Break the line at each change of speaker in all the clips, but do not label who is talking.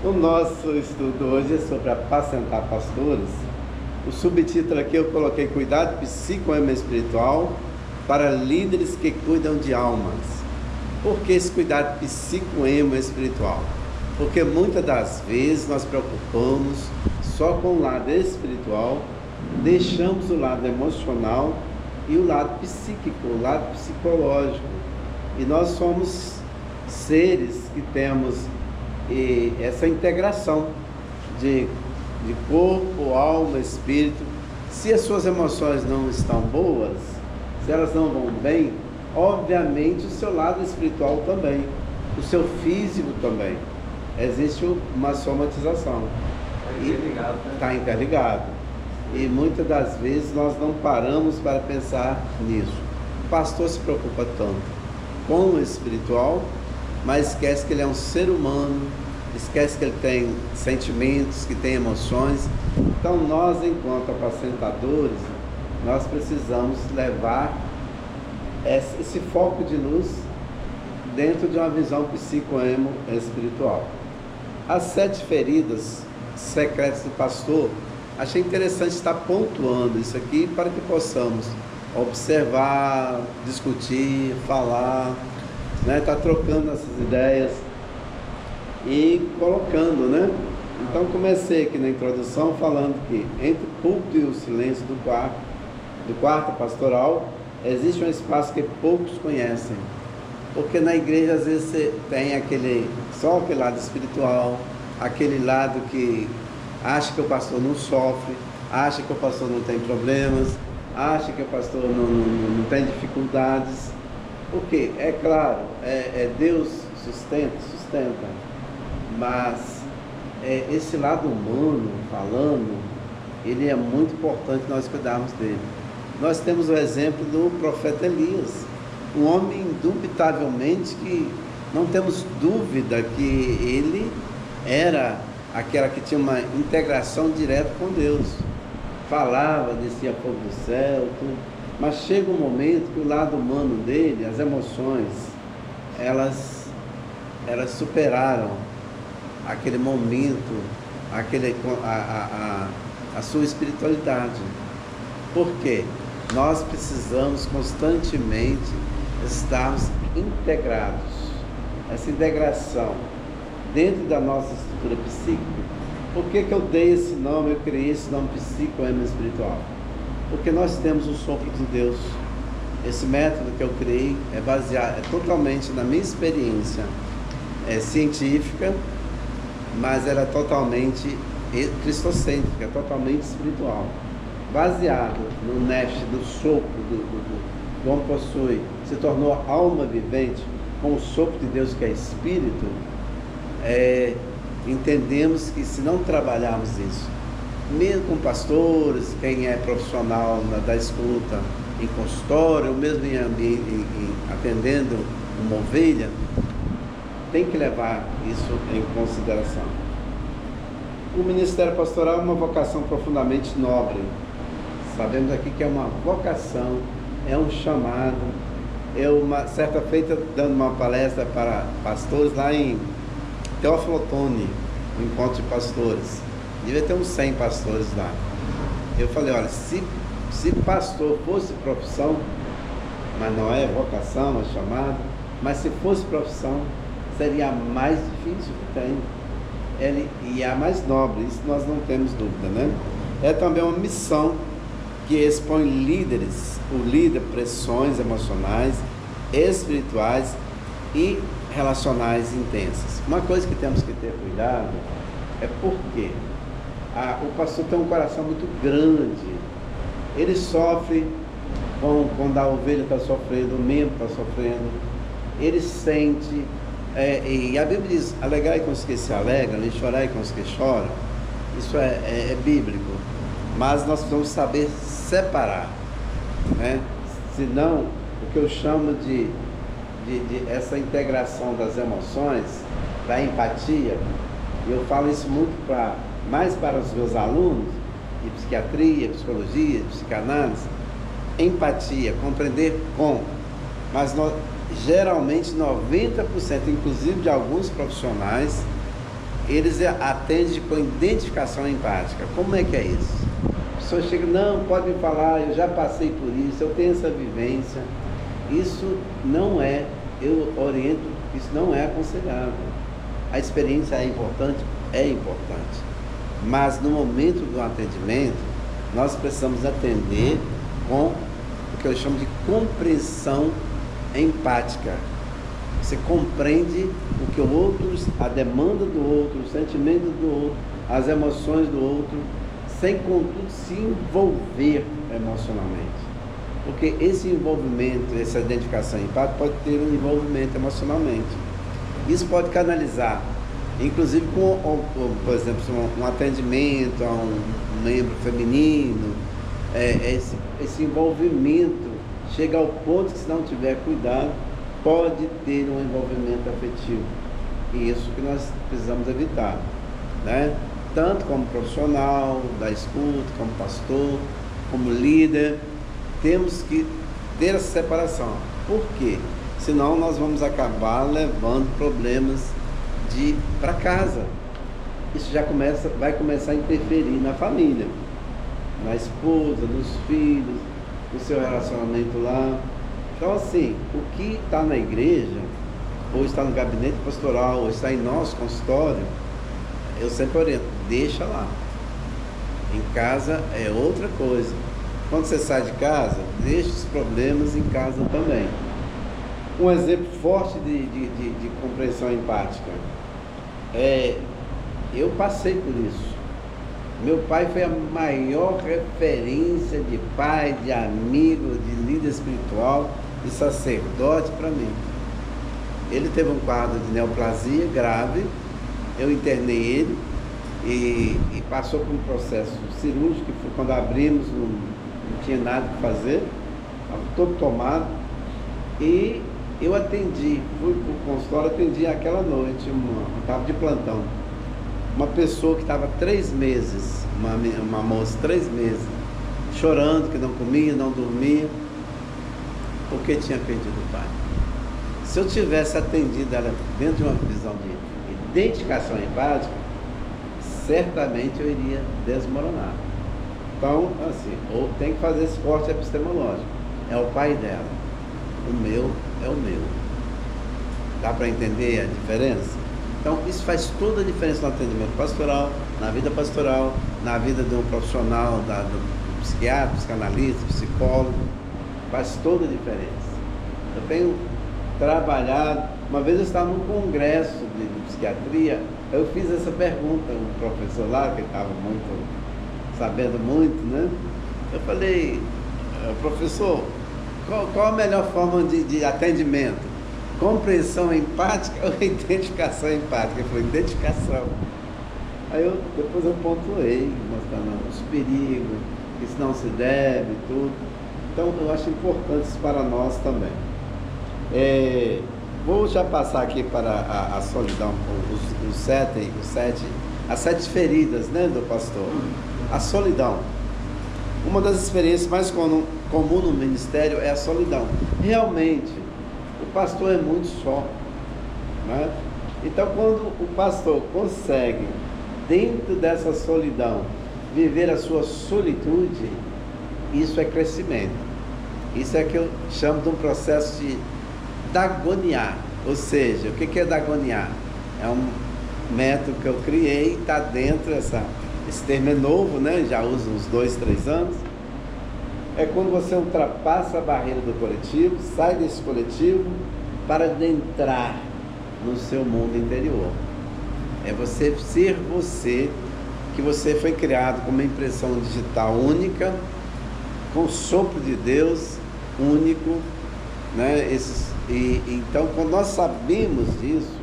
O nosso estudo hoje é sobre apacentar pastores. O subtítulo aqui eu coloquei Cuidado Psicoespiritual para líderes que cuidam de almas. Por que esse cuidado psicoespiritual? Porque muitas das vezes nós preocupamos só com o lado espiritual, deixamos o lado emocional e o lado psíquico, o lado psicológico. E nós somos seres que temos essa integração de corpo, alma, espírito. Se as suas emoções não estão boas, se elas não vão bem, obviamente o seu lado espiritual também, o seu físico também. Existe uma somatização. Está interligado. E muitas das vezes nós não paramos para pensar nisso. O pastor se preocupa tanto com o espiritual, mas esquece que ele é um ser humano, esquece que ele tem sentimentos, que tem emoções. Então nós, enquanto apacentadores, nós precisamos levar esse foco de luz dentro de uma visão psicoespiritual. As 7 feridas secretas do pastor, achei interessante estar pontuando isso aqui para que possamos observar, discutir, falar, tá trocando essas ideias e colocando, Então comecei aqui na introdução falando que entre o púlpito e o silêncio do quarto pastoral existe um espaço que poucos conhecem, porque na igreja às vezes você tem só aquele lado espiritual, aquele lado que acha que o pastor não sofre, acha que o pastor não tem problemas, acha que o pastor não tem dificuldades. Porque, é claro, Deus sustenta, mas esse lado humano, falando, ele é muito importante nós cuidarmos dele. Nós temos o exemplo do profeta Elias, um homem indubitavelmente que não temos dúvida que ele era aquela que tinha uma integração direta com Deus. Falava, descia fogo do céu, tudo. Mas chega um momento que o lado humano dele, as emoções, elas superaram aquele momento, a sua espiritualidade. Por quê? Nós precisamos constantemente estarmos integrados. Essa integração dentro da nossa estrutura psíquica. Por que eu dei esse nome, eu criei esse nome psicoespiritual? Porque nós temos o sopro de Deus. Esse método que eu criei é baseado totalmente na minha experiência científica, mas ela é totalmente cristocêntrica, é totalmente espiritual. Baseado no neste do sopro do homem possui, se tornou alma vivente com o sopro de Deus que é espírito. Entendemos que se não trabalharmos isso, mesmo com pastores, quem é profissional da escuta em consultório, ou mesmo em ambiente, atendendo uma ovelha, tem que levar isso em consideração. O ministério pastoral é uma vocação profundamente nobre. Sabemos aqui que é uma vocação, é um chamado. Certa feita, dando uma palestra para pastores lá em Teófilo Otoni, um encontro de pastores. Devia ter uns 100 pastores lá. Eu falei, olha, se pastor fosse profissão, mas não é vocação, é chamado, mas se fosse profissão, seria a mais difícil que tem. E a mais nobre, isso nós não temos dúvida, É também uma missão que expõe o líder pressões emocionais, espirituais e relacionais intensas. Uma coisa que temos que ter cuidado é porque o pastor tem um coração muito grande. Ele sofre quando a ovelha está sofrendo, o membro está sofrendo. Ele sente, e a Bíblia diz, alegrai com os que se alegram e chorai com os que choram. Isso é bíblico, mas nós precisamos saber separar, Senão, o que eu chamo de essa integração das emoções, da empatia, e eu falo isso muito mais para os meus alunos de psiquiatria, psicologia, psicanálise. Empatia, compreender mas geralmente 90%, inclusive de alguns profissionais, eles atendem com identificação empática. Como é que é isso? A pessoa chega, não, pode me falar, eu já passei por isso, eu tenho essa vivência. Isso não é, eu oriento, isso não é aconselhável. A experiência é importante, mas no momento do atendimento, nós precisamos atender com o que eu chamo de compreensão empática. Você compreende o que o outro, a demanda do outro, o sentimento do outro, as emoções do outro, sem contudo se envolver emocionalmente. Porque esse envolvimento, essa identificação empática pode ter um envolvimento emocionalmente. Isso pode canalizar, inclusive com, por exemplo, um atendimento a um membro feminino, esse envolvimento chega ao ponto que, se não tiver cuidado, pode ter um envolvimento afetivo. E isso que nós precisamos evitar, né? Tanto como profissional da escuta, como pastor, como líder, temos que ter essa separação. Por quê? Senão nós vamos acabar levando problemas para casa. Isso já vai começar a interferir na família, na esposa, nos filhos, no seu relacionamento lá. Então, assim, o que está na igreja, ou está no gabinete pastoral, ou está em nosso consultório, eu sempre oriento, deixa lá. Em casa é outra coisa. Quando você sai de casa, deixa os problemas em casa também. Um exemplo forte de compreensão empática eu passei por isso. Meu pai foi a maior referência de pai, de amigo, de líder espiritual, de sacerdote para mim. Ele teve um quadro de neoplasia grave, eu internei ele e passou por um processo cirúrgico, que foi quando abrimos, não tinha nada para fazer, estava todo tomado, e eu atendi, fui para o consultório, atendi aquela noite, estava de plantão, uma pessoa que estava 3 meses, uma moça, 3 meses, chorando, que não comia, não dormia, porque tinha perdido o pai. Se eu tivesse atendido ela dentro de uma visão de identificação empática, certamente eu iria desmoronar. Então, assim, ou tem que fazer esse corte epistemológico. É o pai dela. O meu é o meu. Dá para entender a diferença? Então, isso faz toda a diferença no atendimento pastoral, na vida pastoral, na vida de um profissional, do psiquiatra, psicanalista, psicólogo. Faz toda a diferença. Eu tenho trabalhado, uma vez eu estava num congresso de psiquiatria, eu fiz essa pergunta, um professor lá, que estava sabendo muito, né? Eu falei, professor, qual a melhor forma de atendimento? Compreensão empática ou identificação empática? Ele falou, identificação. Aí depois eu pontuei, mostrando os perigos, que isso não se deve, tudo. Então eu acho importante isso para nós também. Vou já passar aqui para a solidão, as 7 feridas, né, do pastor. A solidão. Uma das experiências mais comum no ministério é a solidão. Realmente, o pastor é muito só, né? Então, quando o pastor consegue, dentro dessa solidão, viver a sua solitude, isso é crescimento. Isso é que eu chamo de um processo de dagoniar. Ou seja, o que é dagoniar? É um método que eu criei, está dentro, esse termo é novo, né? Já uso uns 2, 3 anos. É quando você ultrapassa a barreira do coletivo, sai desse coletivo para adentrar no seu mundo interior. É você ser você, que você foi criado com uma impressão digital única, com o sopro de Deus único, né? Então, quando nós sabemos disso,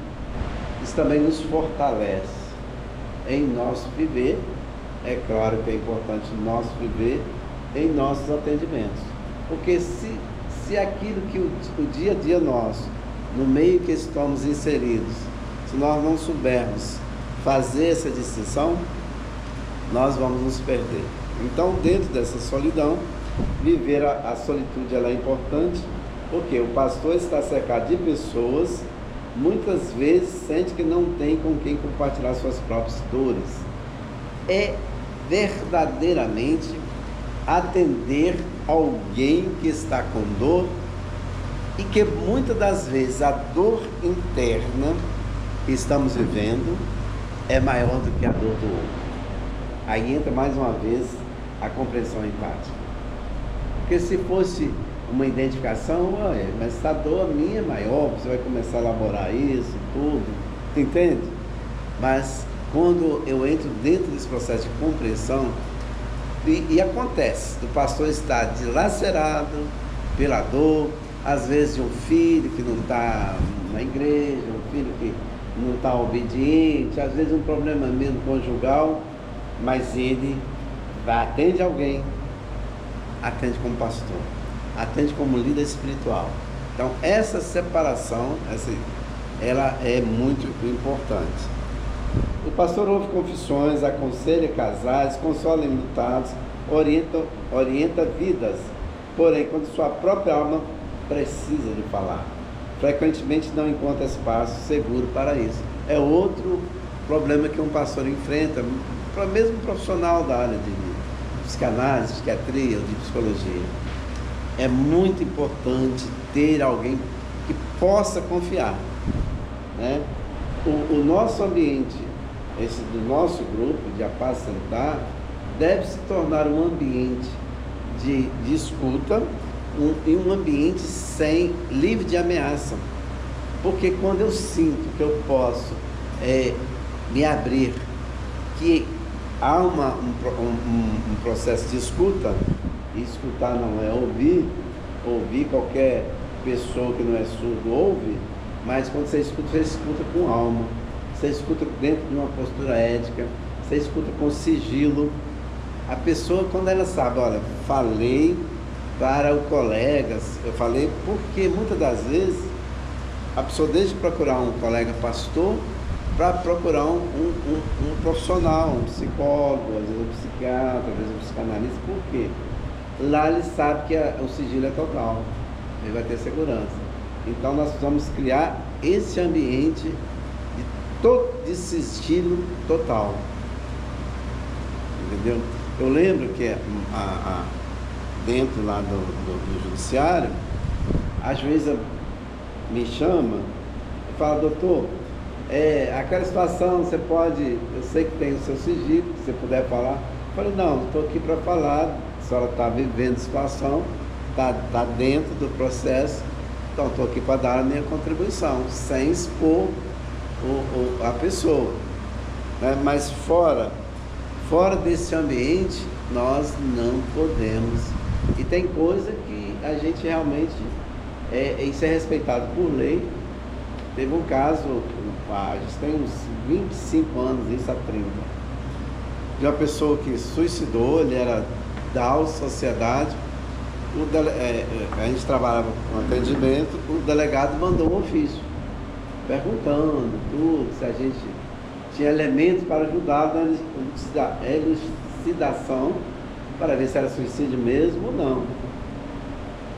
isso também nos fortalece em nosso viver. É claro que é importante nós viver em nossos atendimentos, porque se aquilo que o dia a dia nosso, no meio que estamos inseridos, se nós não soubermos fazer essa distinção, nós vamos nos perder. Então, dentro dessa solidão, viver a solitude ela é importante, porque o pastor está cercado de pessoas muitas vezes sente que não tem com quem compartilhar suas próprias dores. É verdadeiramente atender alguém que está com dor e que muitas das vezes a dor interna que estamos vivendo é maior do que a dor do outro. Aí entra mais uma vez a compreensão empática. Porque se fosse uma identificação, mas se a dor minha é maior, você vai começar a elaborar isso, tudo, entende? Mas quando eu entro dentro desse processo de compreensão, e acontece, o pastor está dilacerado pela dor, às vezes de um filho que não está na igreja, um filho que não está obediente, às vezes um problema mesmo conjugal, mas ele atende alguém, atende como pastor, atende como líder espiritual. Então essa separação, ela é muito importante. O pastor ouve confissões, aconselha casais, consola enlutados, orienta vidas, porém quando sua própria alma precisa de falar, frequentemente não encontra espaço seguro para isso. É outro problema que um pastor enfrenta, mesmo profissional da área de psicanálise, psiquiatria ou de psicologia. É muito importante ter alguém que possa confiar, né? O nosso ambiente, esse do nosso grupo de apacentar, deve se tornar um ambiente de escuta e um ambiente livre de ameaça. Porque quando eu sinto que eu posso me abrir, que há um processo de escuta, e escutar não é ouvir qualquer pessoa que não é surdo ouve, mas quando você escuta com alma, você escuta dentro de uma postura ética, você escuta com sigilo. A pessoa, quando ela sabe, olha, falei para o colega, eu falei porque muitas das vezes a pessoa deixa de procurar um colega pastor para procurar um profissional, um psicólogo, às vezes um psiquiatra, às vezes um psicanalista. Por quê? Lá ele sabe que o sigilo é total, ele vai ter segurança. Então nós precisamos criar esse ambiente de sigilo total, entendeu? Eu lembro que dentro lá do judiciário, a juíza me chama e fala, doutor, aquela situação, você pode, eu sei que tem o seu sigilo, se você puder falar. Eu falei, não, estou aqui para falar, a senhora está vivendo a situação, está dentro do processo, então estou aqui para dar a minha contribuição, sem expor a pessoa, né? Mas fora desse ambiente, nós não podemos, e tem coisa que a gente realmente, isso é respeitado por lei. Teve um caso, a gente tem uns 25 anos, isso há 30, de uma pessoa que suicidou, ele era da sociedade, a gente trabalhava com atendimento, o delegado mandou um ofício, perguntando tudo, se a gente tinha elementos para ajudar na elucidação, para ver se era suicídio mesmo ou não.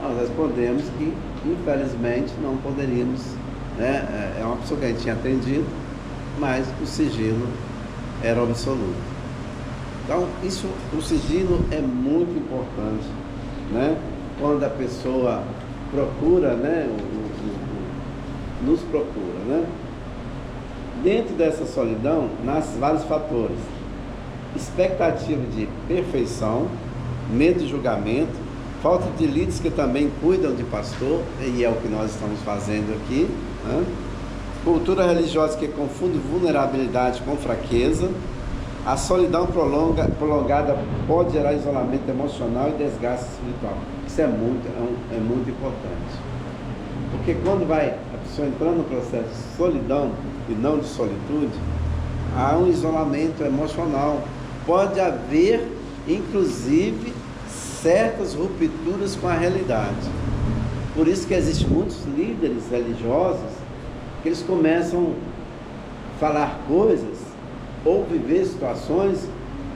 Nós respondemos que, infelizmente, não poderíamos, né? É uma pessoa que a gente tinha atendido, mas o sigilo era absoluto. Então, o sigilo é muito importante, né? Quando a pessoa procura, né? Nos procura, né? Dentro dessa solidão, nascem vários fatores: expectativa de perfeição, medo de julgamento, falta de líderes que também cuidam de pastor, e é o que nós estamos fazendo aqui, né? Cultura religiosa que confunde vulnerabilidade com fraqueza. A solidão prolongada pode gerar isolamento emocional e desgaste espiritual. Isso é muito importante. Porque quando vai a pessoa entrando no processo de solidão e não de solitude, há um isolamento emocional. Pode haver, inclusive, certas rupturas com a realidade. Por isso que existem muitos líderes religiosos que eles começam a falar coisas ou viver situações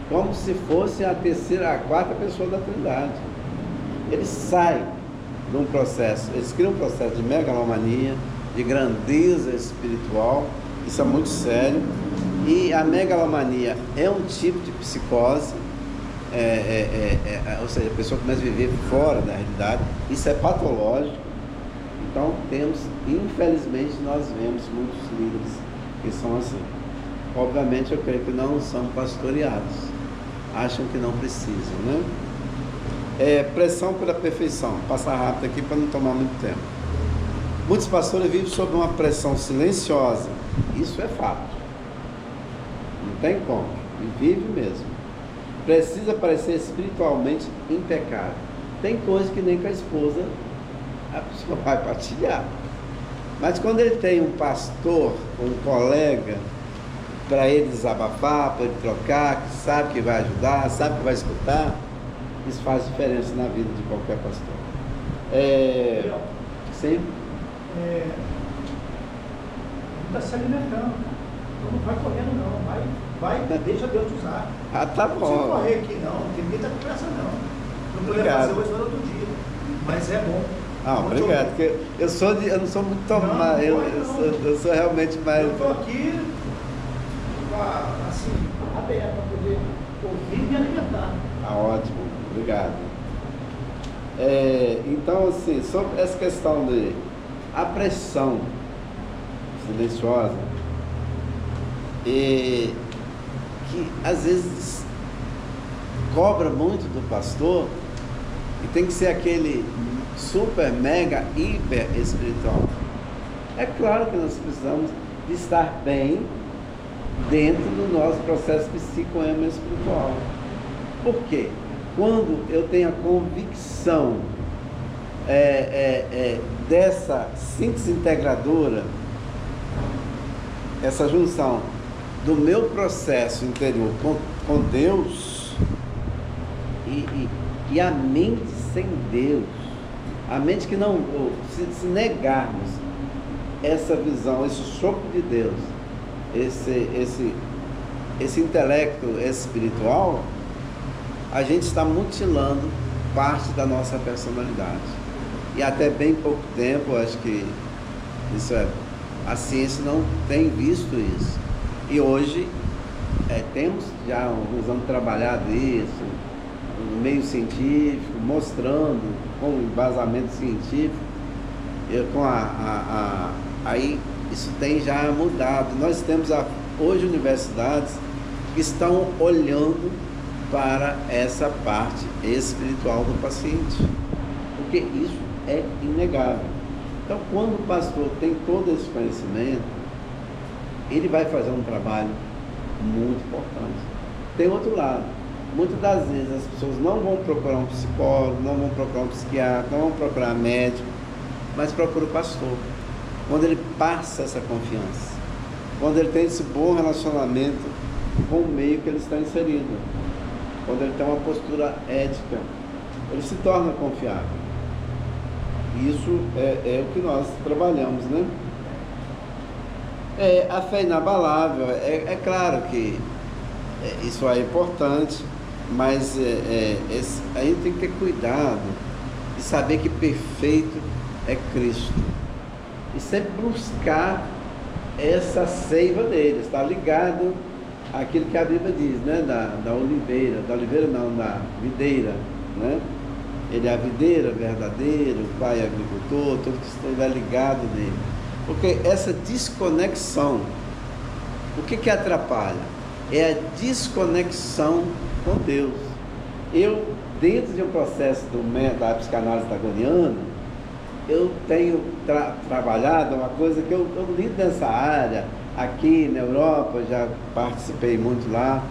como se fosse a terceira, a quarta pessoa da Trindade. Eles saem de um processo, eles criam um processo de megalomania, de grandeza espiritual, isso é muito sério. E a megalomania é um tipo de psicose, ou seja, a pessoa começa a viver fora da realidade, isso é patológico. Então infelizmente nós vemos muitos líderes que são assim. Obviamente eu creio que não são pastoreados, acham que não precisam, né? Pressão pela perfeição, passar rápido aqui para não tomar muito tempo. Muitos pastores vivem sob uma pressão silenciosa, isso é fato, não tem como, e vive mesmo. Precisa parecer espiritualmente impecável. Tem coisa que nem com a esposa a pessoa vai partilhar, mas quando ele tem um pastor, um colega, para ele desabafar, para ele trocar, que sabe que vai ajudar, sabe que vai escutar, isso faz diferença na vida de qualquer pastor. Sim?
Não está se alimentando, então não vai correndo não, vai, deixa Deus usar.
Ah, tá bom.
Não precisa correr aqui não tem ninguém está com pressa não. Não poderia fazer hoje, mas outro dia, mas é bom.
Obrigado, porque eu não sou muito tomado, eu sou realmente mais...
Eu estou aqui, assim, aberto para poder ouvir e me alimentar.
Ótimo, obrigado. Então, assim, sobre essa questão de a pressão silenciosa, que às vezes cobra muito do pastor, e tem que ser aquele super, mega, hiper espiritual. É claro que nós precisamos de estar bem dentro do nosso processo psicoema espiritual. Por quê? Quando eu tenho a convicção dessa síntese integradora, essa junção do meu processo interior com Deus e a mente sem Deus, a mente que não, se negarmos essa visão, esse sopro de Deus, esse intelecto espiritual, a gente está mutilando parte da nossa personalidade. E até bem pouco tempo, acho que a ciência não tem visto isso. E hoje temos já alguns anos trabalhado isso, no meio científico, mostrando com embasamento científico, aí isso tem já mudado. Nós temos hoje universidades que estão olhando para essa parte espiritual do paciente, porque isso é inegável. Então, quando o pastor tem todo esse conhecimento, ele vai fazer um trabalho muito importante. Tem outro lado, muitas das vezes as pessoas não vão procurar um psicólogo, não vão procurar um psiquiatra, não vão procurar médico, mas procuram o pastor. Quando ele passa essa confiança, quando ele tem esse bom relacionamento com o meio que ele está inserido, quando ele tem uma postura ética, ele se torna confiável. Isso é o que nós trabalhamos, né? A fé inabalável, é claro que isso é importante, mas a gente tem que ter cuidado e saber que perfeito é Cristo. E sempre buscar essa seiva dele, estar ligado àquilo que a Bíblia diz, né? Da videira, né? Ele é a videira verdadeira, o Pai é agricultor, tudo que estiver ligado nele. Porque essa desconexão, o que atrapalha? É a desconexão com Deus. Eu, dentro de um processo da psicanálise tagoniana, eu tenho trabalhado uma coisa que eu lido nessa área, aqui na Europa, já participei muito lá,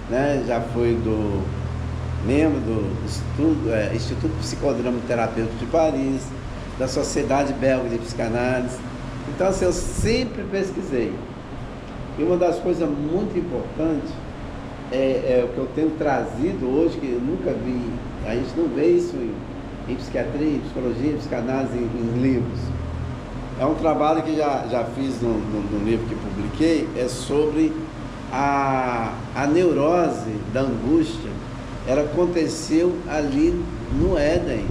né? Já fui membro do Instituto Psicodrama Terapêutico de Paris, da Sociedade Belga de Psicanálise. Então, assim, eu sempre pesquisei. E uma das coisas muito importantes é o que eu tenho trazido hoje, que eu nunca vi, a gente não vê isso em psiquiatria, em psicologia, em psicanálise, em livros. É um trabalho que já fiz no livro que publiquei, é sobre a neurose da angústia. Ela aconteceu ali no Éden.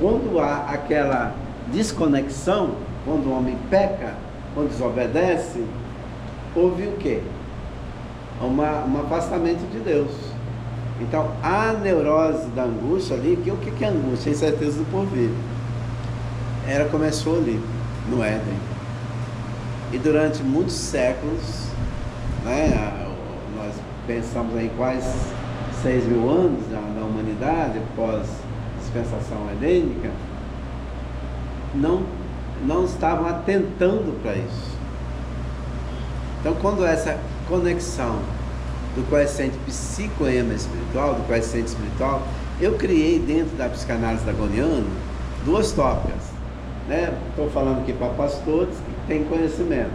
Quando há aquela desconexão, quando o homem peca, quando desobedece, houve o quê? Um afastamento de Deus. Então, a neurose da angústia ali, o que é angústia? Incerteza do porvir. Começou ali, no Éden. E durante muitos séculos, né, nós pensamos em quase 6.000 anos da humanidade, pós-dispensação edênica, não estavam atentando para isso. Então, quando essa conexão do coeficiente psicoema-espiritual, do coeficiente espiritual, eu criei dentro da psicanálise dagoniana 2 tópicas. Estou falando aqui para pastores que têm conhecimento.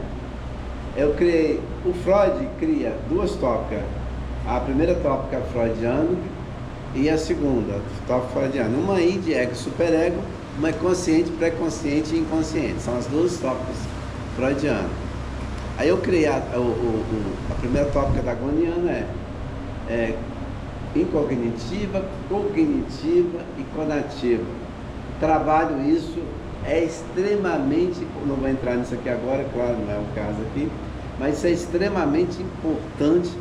O Freud cria 2 tópicas. A primeira tópica freudiana e a segunda tópica freudiana. Uma aí de ego e superego, uma é consciente, pré-consciente e inconsciente. São as 2 tópicas freudianas. Aí eu criei a primeira tópica dagoniana incognitiva, cognitiva e conativa. Trabalho isso extremamente, não vou entrar nisso aqui agora, claro, não é o caso aqui, mas isso é extremamente importante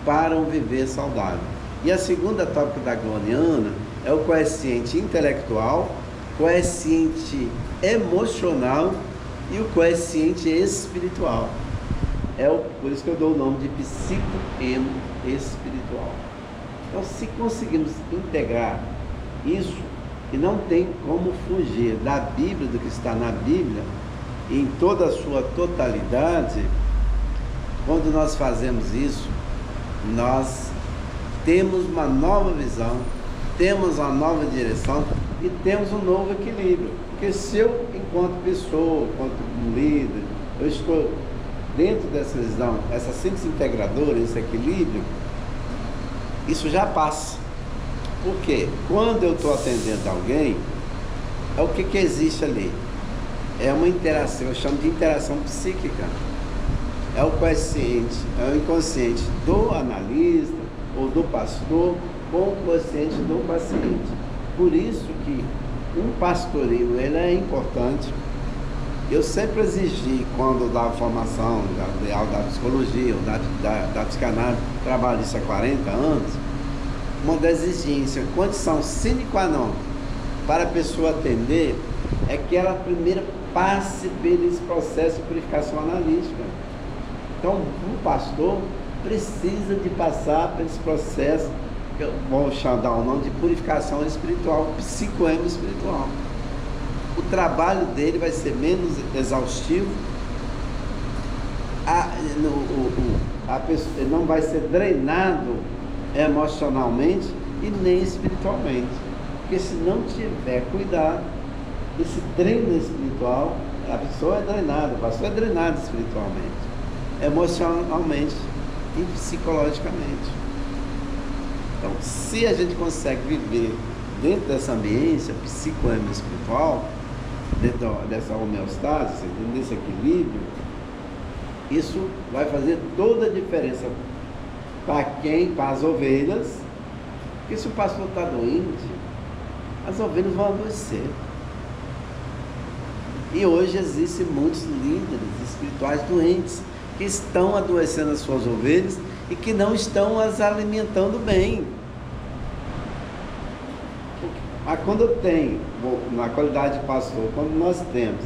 para um viver saudável. E a segunda tópica dagoniana é o coeficiente intelectual, coeficiente emocional e o coeficiente espiritual. Por isso que eu dou o nome de psicoemo espiritual. Então, se conseguirmos integrar isso, e não tem como fugir da Bíblia, do que está na Bíblia, em toda a sua totalidade, quando nós fazemos isso, nós temos uma nova visão, temos uma nova direção e temos um novo equilíbrio. Porque se eu, enquanto pessoa, enquanto líder, eu estou dentro dessa visão, essa síntese integradora, esse equilíbrio, isso já passa. Porque quando eu estou atendendo alguém, o que existe ali? É uma interação, eu chamo de interação psíquica. É o coeficiente, é o inconsciente do analista ou do pastor com o consciente do paciente. Por isso que um pastoreio ele é importante. Eu sempre exigi, quando eu dava formação da psicologia ou da psicanálise, trabalho isso há 40 anos, uma das exigências, condição sine qua non para a pessoa atender é que ela primeiro passe por esse processo de purificação analítica. Então, um pastor precisa de passar por esse processo, que eu vou dar o nome de purificação espiritual, psicoema espiritual. O trabalho dele vai ser menos exaustivo, a pessoa não vai ser drenado emocionalmente e nem espiritualmente, porque se não tiver cuidado, esse treino espiritual, a pessoa é drenada, o pastor é drenado espiritualmente, emocionalmente e psicologicamente. Então, se a gente consegue viver dentro dessa ambiência psicoema espiritual, dentro dessa homeostase, desse equilíbrio, isso vai fazer toda a diferença para as ovelhas, porque se o pastor está doente, as ovelhas vão adoecer. E hoje existem muitos líderes espirituais doentes, que estão adoecendo as suas ovelhas e que não estão as alimentando bem. Mas quando eu tenho, na qualidade de pastor, quando nós temos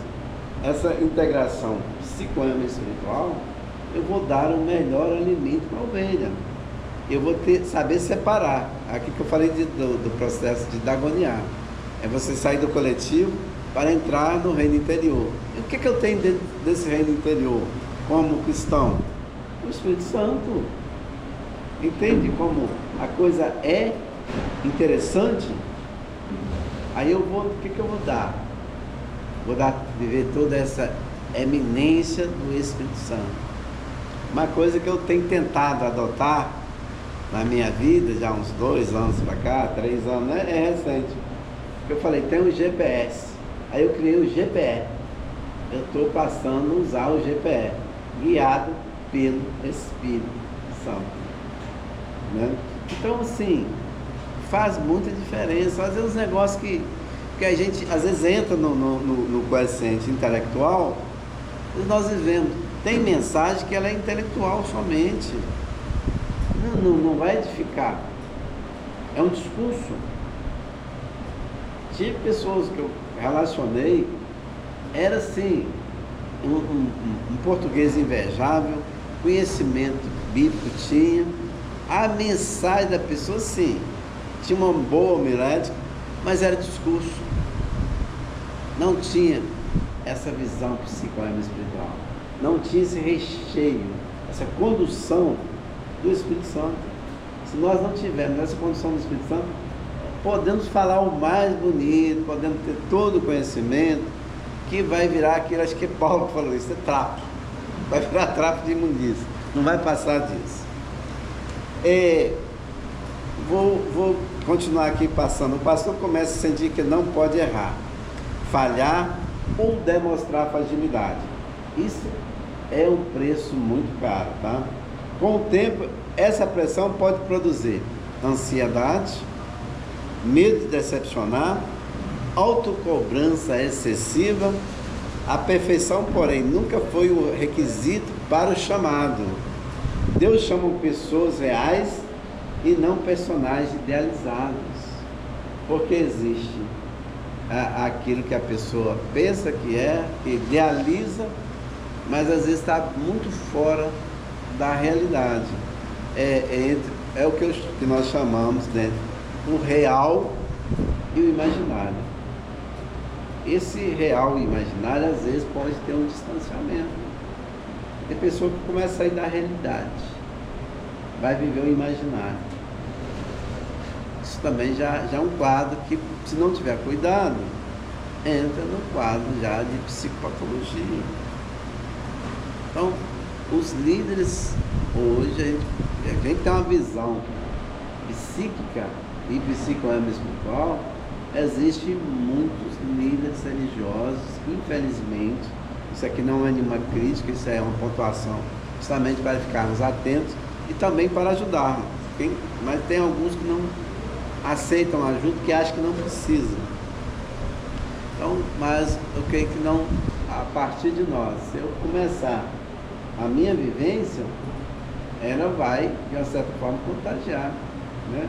essa integração psicoema espiritual, eu vou dar o melhor alimento para a ovelha. Eu vou saber separar. Aqui que eu falei do processo de dagoniar. É você sair do coletivo para entrar no reino interior. E o que eu tenho dentro desse reino interior como cristão? O Espírito Santo. Entende como a coisa é interessante? Aí eu vou, o que eu vou dar? Vou viver toda essa eminência do Espírito Santo. Uma coisa que eu tenho tentado adotar na minha vida, já uns 2 anos para cá, 3 anos, né? É recente. Eu falei, tem o GPS. Aí eu criei o GPE. Eu estou passando a usar o GPE, guiado pelo Espírito Santo. Né? Então, assim, faz muita diferença. Fazer os negócios que Porque a gente às vezes entra no coeficiente intelectual e nós vivemos. Tem mensagem que ela é intelectual somente. Não vai edificar. É um discurso. Tive pessoas que eu relacionei, era assim, um português invejável, conhecimento bíblico tinha, a mensagem da pessoa sim, tinha uma boa homilética, mas era discurso. Não tinha essa visão psicológica espiritual. Não tinha esse recheio, essa condução do Espírito Santo. Se nós não tivermos essa condução do Espírito Santo, podemos falar o mais bonito, podemos ter todo o conhecimento, que vai virar aquilo, acho que Paulo falou isso, é trapo. Vai virar trapo de imundícia. Não vai passar disso. Vou continuar aqui passando. O pastor começa a sentir que não pode errar, falhar ou demonstrar fragilidade. Isso é um preço muito caro, tá? Com o tempo, essa pressão pode produzir ansiedade, medo de decepcionar, autocobrança excessiva. A perfeição, porém, nunca foi o requisito para o chamado. Deus chama pessoas reais e não personagens idealizados, porque existe aquilo que a pessoa pensa que é, idealiza, mas às vezes está muito fora da realidade. É o que nós chamamos, né, o real e o imaginário. Esse real e imaginário às vezes pode ter um distanciamento. Tem pessoa que começa a sair da realidade, vai viver o imaginário. Isso também já é um quadro que, se não tiver cuidado, entra no quadro já de psicopatologia. Então, os líderes hoje, a gente tem uma visão psíquica e psicoespiritual. Existem muitos líderes religiosos, infelizmente. Isso aqui não é nenhuma crítica, isso é uma pontuação justamente para ficarmos atentos e também para ajudarmos. Mas tem alguns que não aceitam ajuda, que acham que não precisam. Então, mas eu creio que não, a partir de nós, se eu começar a minha vivência, ela vai, de uma certa forma, contagiar, né?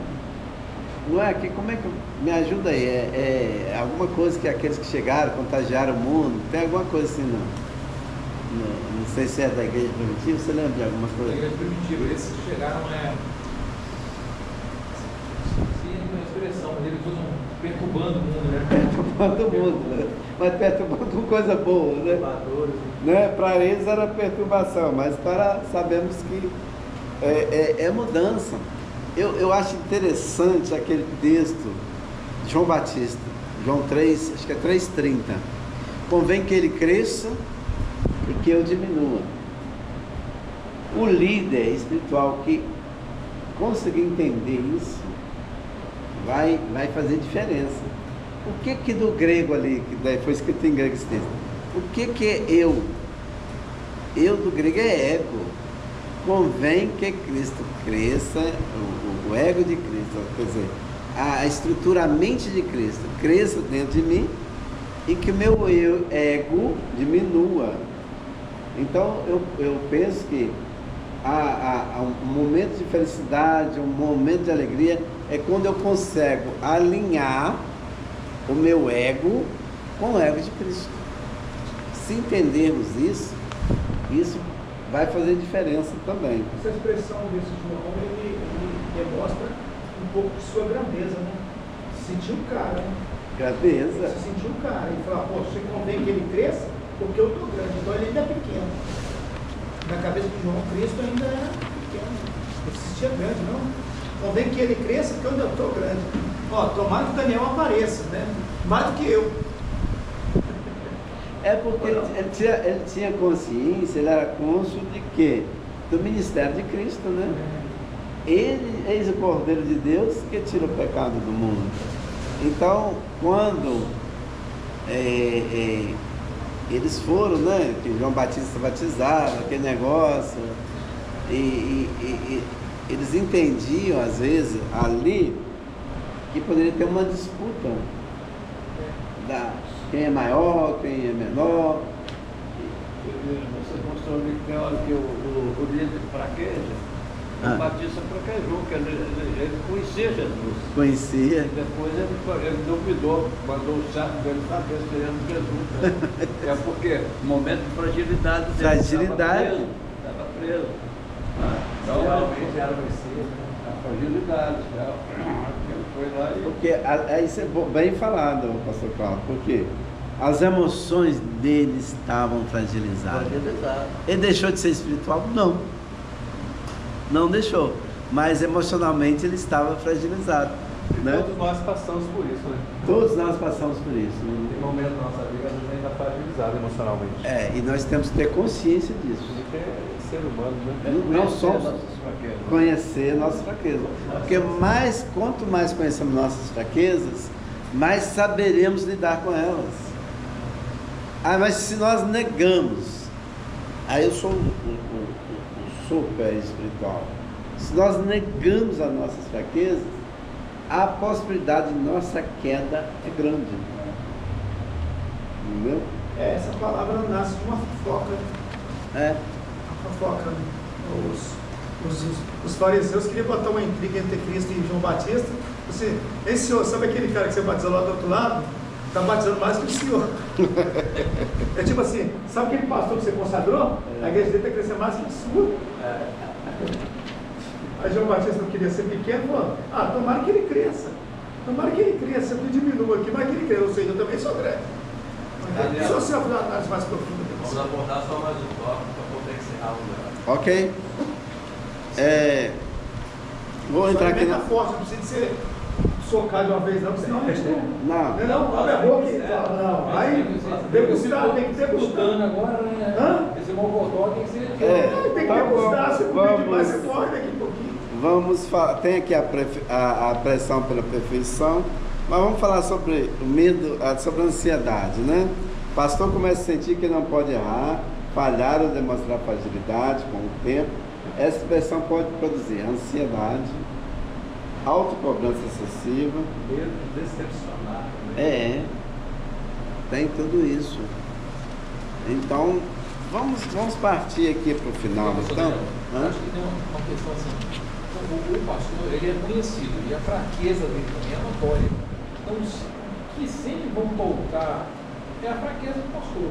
Não é que, como é que, me ajuda aí, é alguma coisa que aqueles que chegaram, contagiaram o mundo, tem alguma coisa assim, não sei se é da igreja primitiva, você lembra de alguma coisa?
Da igreja primitiva, esses que chegaram expressão, eles usam perturbando o mundo, né?
Perturbando o mundo, né? Mas perturbando com coisa boa, né? Para eles era perturbação, mas sabemos que é mudança. Eu acho interessante aquele texto de João Batista, João 3, acho que é 3,30. Convém que ele cresça e que eu diminua. O líder espiritual que conseguir entender isso, vai fazer diferença. O que do grego ali, que foi escrito em grego esse texto? O que é eu? Eu do grego é ego. Convém que Cristo cresça, o ego de Cristo, quer dizer, a estrutura, a mente de Cristo cresça dentro de mim e que o meu ego diminua. Então eu penso que um momento de felicidade, um momento de alegria é quando eu consigo alinhar o meu ego com o ego de Cristo. Se entendermos isso vai fazer diferença também.
Essa expressão desse João, ele demonstra um pouco de sua grandeza, né? Se sentiu um cara, né?
Grandeza.
Se sentiu um cara. Ele fala, pô, você convém que ele cresça, porque eu estou grande. Então ele ainda é pequeno. Na cabeça de João, Cristo ainda era pequeno. Ele se sentia grande, não? Convém que ele cresça, porque eu ainda estou grande. Ó, tomara que o Daniel apareça, né? Mais do que eu.
É porque ele tinha consciência, ele era cônscio de quê? Do ministério de Cristo, né? Ele, eis o Cordeiro de Deus que tira o pecado do mundo. Então, quando eles foram, né? Que João Batista batizava, aquele negócio, e eles entendiam, às vezes, ali, que poderia ter uma disputa Quem é maior, quem é menor.
Você mostrou ali que tem hora que o líder fraqueja, o Batista fraquejou, que ele conhecia Jesus.
Conhecia.
E depois ele duvidou, mandou o servo dele saber se ele era Jesus. Né? É porque momento de fragilidade dele.
Fragilidade.
Estava preso.
Então, realmente era o Messias, né?
A fragilidade. Ele foi lá e...
Porque isso é bem falado, pastor Cláudio, porque as emoções dele estavam fragilizadas. Ele deixou de ser espiritual? Não. Não deixou. Mas emocionalmente ele estava fragilizado. Né?
Todos nós passamos por isso, né?
Todos nós passamos por isso.
Tem momentos da nossa vida que a gente está fragilizado emocionalmente.
E nós temos que ter consciência disso.
A gente é ser humano, né?
Não somos conhecer nossas fraquezas. Porque quanto mais conhecemos nossas fraquezas, mais saberemos lidar com elas. Mas se nós negamos, aí eu sou um super espiritual. Se nós negamos as nossas fraquezas, a possibilidade de nossa queda é grande. Entendeu?
Essa palavra nasce de uma fofoca. Uma fofoca. Os fariseus queriam botar uma intriga entre Cristo e João Batista. Esse senhor, sabe aquele cara que você batizou lá do outro lado? Está batizando mais que o senhor. É tipo assim, sabe aquele pastor que você consagrou? A igreja dele está crescendo mais que a sua. Aí João Batista não queria ser pequeno, falou, tomara que ele cresça. Tomara que ele cresça, eu diminuo aqui, mas que ele cresça. Ou seja, eu também sou grande. Se você fazer uma análise mais profunda.
Vamos abordar só mais um tópico para poder encerrar o debate.
Ok. Vou entrar aqui
na forte, não precisa de ser socado de uma vez não, senão a gente não abre a boca e fala, não. Aí, degustar, tem que degustar.
Agora, né? Esse mocotó tem que ser...
Tem que degustar, se comer demais, você morre daqui a pouquinho.
Vamos falar, tem aqui a pressão pela perfeição, mas vamos falar sobre o medo, sobre a ansiedade, né? O pastor começa a sentir que não pode errar, falhar ou demonstrar fragilidade com o tempo. Essa expressão pode produzir ansiedade, autocobrança excessiva.
Medo de decepcionar.
Tem tudo isso. Então, vamos partir aqui para o final. Então,
acho que tem uma questão assim. O pastor, ele é conhecido e a fraqueza dele também é notória. Então, o que sempre vão voltar é a fraqueza do pastor.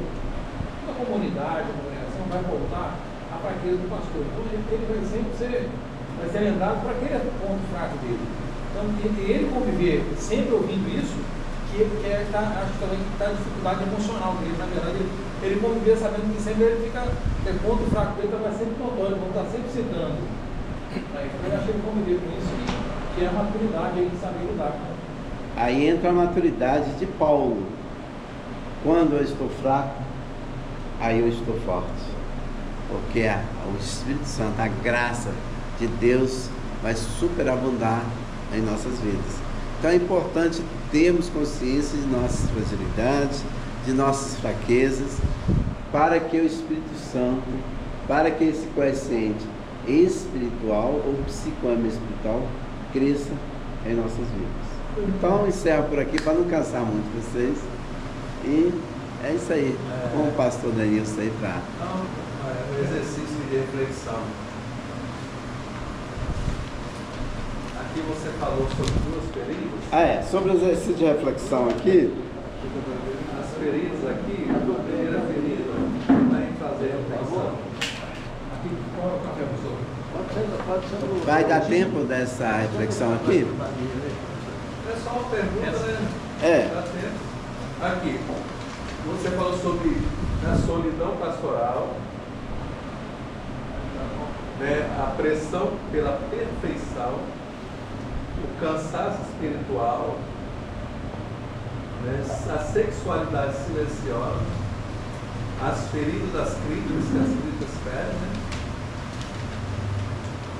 Toda a comunidade, a congregação vai voltar à fraqueza do pastor. Então, ele vai sempre vai ser lembrado para aquele ponto fraco dele. Então, ele conviver sempre ouvindo isso, acho que também está a dificuldade emocional dele. Na verdade, ele conviver sabendo que sempre ele fica, o ponto fraco dele vai sempre notório, vão estar sempre citando. Então, eu acho que ele conviver com isso, que é a maturidade aí de saber lidar com isso.
Aí entra a maturidade de Paulo. Quando eu estou fraco, aí eu estou forte. Porque o Espírito Santo, a graça de Deus vai superabundar em nossas vidas. Então é importante termos consciência de nossas fragilidades, de nossas fraquezas, para que o Espírito Santo, para que esse coeficiente espiritual ou psicoama espiritual cresça em nossas vidas. Então encerro por aqui para não cansar muito vocês. E é isso aí. Com o pastor Denilson aí para...
O exercício de reflexão. Aqui você falou sobre duas feridas.
Sobre o exercício de reflexão aqui.
As feridas aqui, a primeira ferida está em fazer reflexão. Aqui, qual é o café, professor?
Vai dar tempo dessa reflexão aqui?
É só uma pergunta, né? Dá tempo. Aqui, você falou sobre a solidão pastoral, né? A pressão pela perfeição, o cansaço espiritual, né? A sexualidade silenciosa, as feridas das críticas que as críticas ferem, né?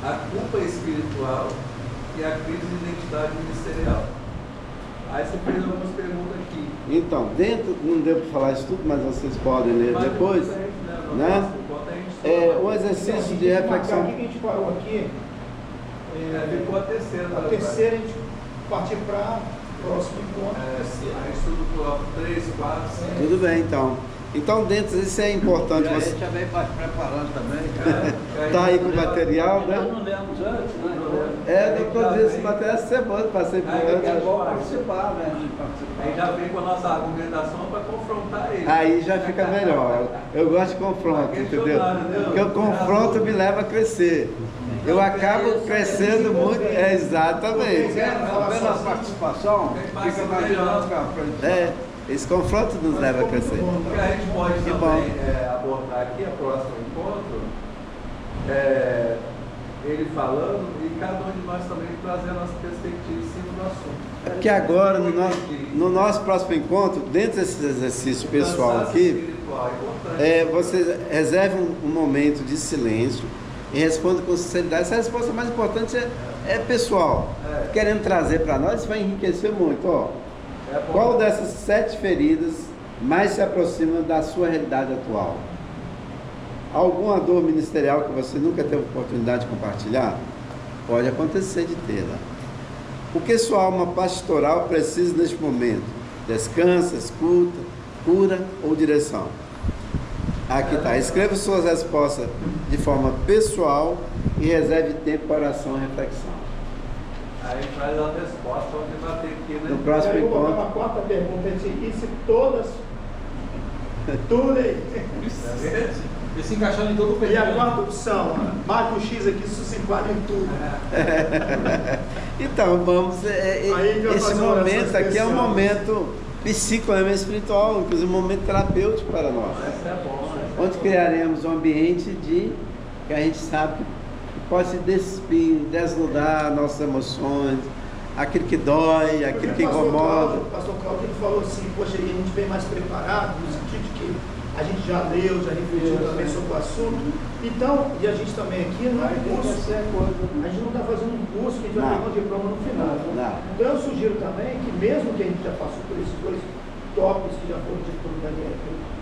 A culpa espiritual e a crise de identidade ministerial. Aí você fez algumas perguntas aqui.
Então, não devo falar isso tudo, mas vocês podem ler depois. Né? O exercício de reflexão.
Aqui que a gente parou aqui.
Ficou a terceira.
A terceira a gente partiu para próximo encontro.
Aí estudo próprio 3, 4, 5.
Tudo bem, então. Então, dentro disso é importante
E a
você.
gente já vem preparando também.
Tá aí com o material,
Nós
né?
não lemos antes, né?
Não produzir esse material essa semana, passei por
É
antes.
bom participar, né? Participar.
Aí já vem com a nossa argumentação para confrontar ele.
Aí já fica melhor. Eu gosto de confronto, entendeu? Porque o confronto me leva a crescer. Eu acabo crescendo muito. Exatamente.
Vendo a participação, fica imaginando que a frente.
Esse confronto nos leva a crescer.
O que a gente pode
Que
também abordar aqui, a próximo encontro, ele falando e cada um de nós também trazendo a nossa perspectiva em cima do assunto.
É porque agora, no nosso próximo encontro, dentro desse exercício pessoal aqui, você reserve um momento de silêncio e responda com sinceridade. Essa resposta mais importante é pessoal. Querendo trazer para nós, isso vai enriquecer muito. Ó. Qual dessas 7 feridas mais se aproxima da sua realidade atual? Alguma dor ministerial que você nunca teve oportunidade de compartilhar? Pode acontecer de tê-la. O que sua alma pastoral precisa neste momento? Descansa, escuta, cura ou direção? Aqui está. Escreva suas respostas de forma pessoal e reserve tempo para oração e reflexão.
Aí traz a resposta, vamos debater aqui, né?
No próximo
Eu vou colocar
encontro.
uma quarta pergunta, e se todas, tudo aí.
E se encaixando em todo o
E a
período.
quarta opção, marca o X aqui, isso se enquadra em tudo.
Então, vamos.
Aí a gente vai
Esse
fazer uma oração
momento aqui é um
especial.
momento psicológico espiritual, inclusive um momento terapêutico para nós.
Isso é bom, né?
Onde criaremos um ambiente que a gente sabe que pode se despir, desnudar nossas emoções, aquilo que dói, aquilo que incomoda.
O pastor Cláudio ele falou assim, poxa, aí a gente vem mais preparado, no sentido de que a gente já leu, já refletiu também sobre o assunto. Então, e a gente também aqui não é um curso, a gente não está fazendo um curso que a gente vai pegar um diploma no final.
Não.
Então eu sugiro também que mesmo que a gente já passou por esses 2 tópicos que já foram dito pelo Daniel,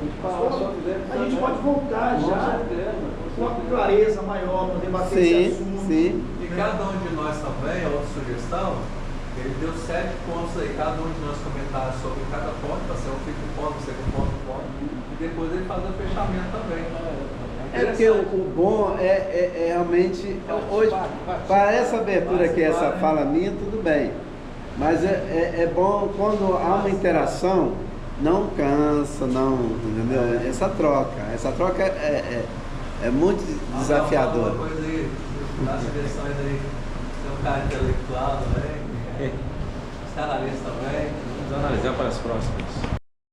a gente pode voltar já com uma clareza maior para debater esse assunto.
Sim.
E cada um de nós também, a outra sugestão, ele deu 7 pontos aí, cada um de nós comentar sobre cada ponto, para ser um fica ponto, o segundo ponto, e depois ele fazer o fechamento também.
É porque o bom é realmente. Hoje, para essa abertura aqui, essa fala minha, tudo bem. Mas é bom quando há uma interação, não cansa, não. Entendeu? Essa troca é muito desafiadora.
Uma coisa aí, das sugestões aí, tem um cara intelectual também, os canalistas também.
Vamos analisar para as próximas.